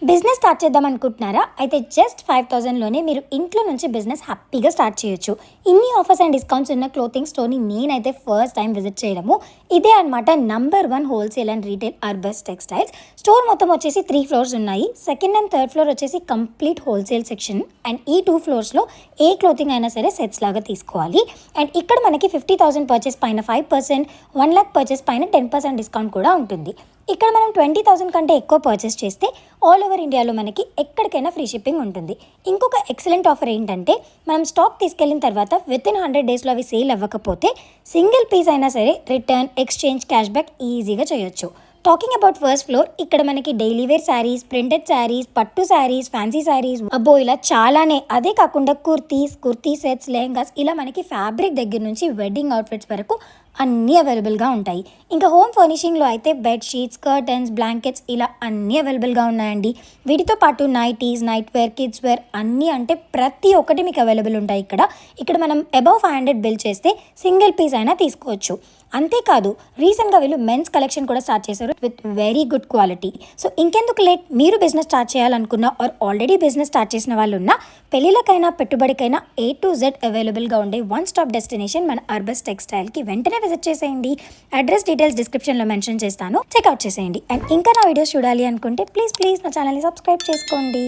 Business start చేద్దాం అనుకుంటున్నారా? అయితే జస్ట్ 5,000లోనే మీరు ఇంట్లో నుంచి బిజినెస్ హ్యాపీగా స్టార్ట్ చేయొచ్చు. ఇన్ని ఆఫర్స్ అండ్ డిస్కౌంట్స్ ఉన్న క్లోతింగ్ స్టోర్ని నేనైతే ఫస్ట్ టైం విజిట్ చేయడము ఇదే అనమాట. నంబర్ 1 హోల్సేల్ అండ్ రీటైల్ అర్బస్ టెక్స్టైల్స్ స్టోర్. మొత్తం వచ్చేసి 3 ఫ్లోర్స్ ఉన్నాయి. సెకండ్ అండ్ థర్డ్ ఫ్లోర్ వచ్చేసి కంప్లీట్ హోల్సేల్ సెక్షన్. అండ్ ఈ 2 ఫ్లోర్స్లో ఏ క్లోతింగ్ అయినా సరే సెట్స్ లాగా తీసుకోవాలి. అండ్ ఇక్కడ మనకి 50,000 పర్చేస్ పైన 5%, 1 lakh పర్చేస్ పైన 10% డిస్కౌంట్ కూడా ఉంటుంది. ఇక్కడ మనం 20,000 కంటే ఎక్కువ పర్చేస్ చేస్తే ఆల్ ఓవర్ ఇండియాలో మనకి ఎక్కడికైనా ఫ్రీ షిప్పింగ్ ఉంటుంది. ఇంకొక ఎక్సలెంట్ ఆఫర్ ఏంటంటే, మనం స్టాక్ తీసుకెళ్ళిన తర్వాత వితిన్ 100 డేస్లో అవి సేల్ అవ్వకపోతే సింగిల్ పీస్ అయినా సరే రిటర్న్, ఎక్స్చేంజ్, క్యాష్ బ్యాక్ ఈజీగా చేయొచ్చు. టాకింగ్ అబౌట్ ఫస్ట్ ఫ్లోర్, ఇక్కడ మనకి daily wear saris, printed saris, పట్టు శారీస్, ఫ్యాన్సీ శారీస్, అబ్బో ఇలా చాలానే. అదే కాకుండా కుర్తీ సెట్స్, లెహంగాస్ ఇలా మనకి ఫ్యాబ్రిక్ దగ్గర నుంచి వెడ్డింగ్ అవుట్ఫిట్స్ వరకు అన్నీ అవైలబుల్గా ఉంటాయి. ఇంకా హోమ్ ఫర్నిషింగ్లో అయితే బెడ్షీట్స్, కర్టన్స్, బ్లాంకెట్స్ ఇలా అన్నీ అవైలబుల్గా ఉన్నాయండి. వీటితో పాటు nighties, night wear, kids wear అన్నీ అంటే ప్రతి ఒక్కటి మీకు అవైలబుల్ ఉంటాయి. ఇక్కడ మనం అబౌవ్ 500 బిల్ చేస్తే సింగిల్ పీస్ అయినా తీసుకోవచ్చు. అంతేకాదు రీసెంట్గా వీళ్ళు మెన్స్ కలెక్షన్ కూడా స్టార్ట్ చేశారు with very good quality. So ఇంకెందుకు లేట్, మీరు బిజినెస్ స్టార్ట్ చేయాలనుకున్నా ఆర్ ఆల్రెడీ బిజినెస్ స్టార్ట్ చేసిన వాళ్ళు ఉన్నా, పెళ్ళిళ్ళకైనా పెట్టుబడికైనా A to Z అవైలబుల్గా ఉండే వన్ స్టాప్ డెస్టినేషన్ మన అర్బస్ టెక్స్టైల్కి వెంటనే విజిట్ చేసేయండి. అడ్రస్ డీటెయిల్స్ డిస్క్రిప్షన్లో మెన్షన్ చేస్తాను, చెక్అవుట్ చేసేయండి. అండ్ ఇంకా నా వీడియోస్ చూడాలి అనుకుంటే ప్లీజ్ నా ఛానల్ని సబ్స్క్రైబ్ చేసుకోండి.